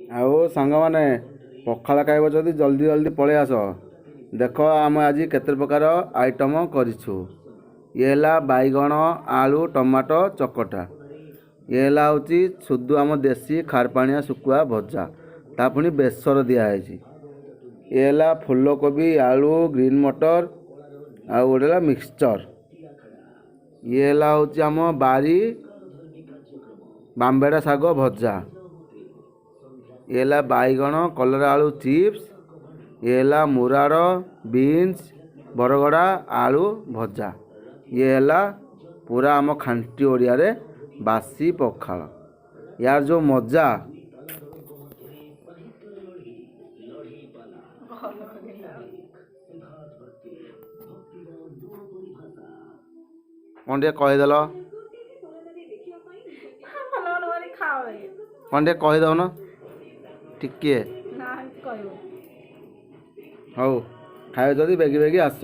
ଆଉ ସାଙ୍ଗମାନେ ପଖାଳ ଖାଇବ ଯଦି ଜଲ୍ଦି ଜଲ୍ଦି ପଳେଇ ଆସ। ଦେଖ ଆମେ ଆଜି କେତେ ପ୍ରକାର ଆଇଟମ୍ କରିଛୁ। ଇଏ ହେଲା ବାଇଗଣ ଆଳୁ ଟମାଟୋ ଚକଟା। ଇଏ ହେଲା ହେଉଛି ସୁଧୁ ଆମ ଦେଶୀ ଖାରପାଣିଆ ଶୁଖୁଆ ଭଜା, ତା ପୁଣି ବେସର ଦିଆହେଇଛି। ଇଏ ହେଲା ଫୁଲକୋବି ଆଳୁ ଗ୍ରୀନ୍ ମଟର ଆଉ ଗୋଟେ ହେଲା ମିକ୍ସଚର। ଇଏ ହେଲା ହେଉଛି ଆମ ବାରି ବାମ୍ବେଡ଼ା ଶାଗ ଭଜା। ଇଏ ହେଲା ବାଇଗଣ କଲରା ଆଳୁ ଚିପ୍ସ। ଇଏ ହେଲା ମୁରାଡ଼ ବିନ୍ସ ବରଗଡ଼ା ଆଳୁ ଭଜା। ଇଏ ହେଲା ପୁରା ଆମ ଖାଣ୍ଟି ଓଡ଼ିଆରେ ବାସି ପଖାଳ। ୟାର ଯେଉଁ ମଜା କ'ଣ ଟିକେ କହିଦେଲ, କ'ଣ ଟିକେ କହିଦେଉନ ଟିକିଏ। ହଉ ଖାଇବ ଯଦି ବେଗି ବେଗି ଆସ।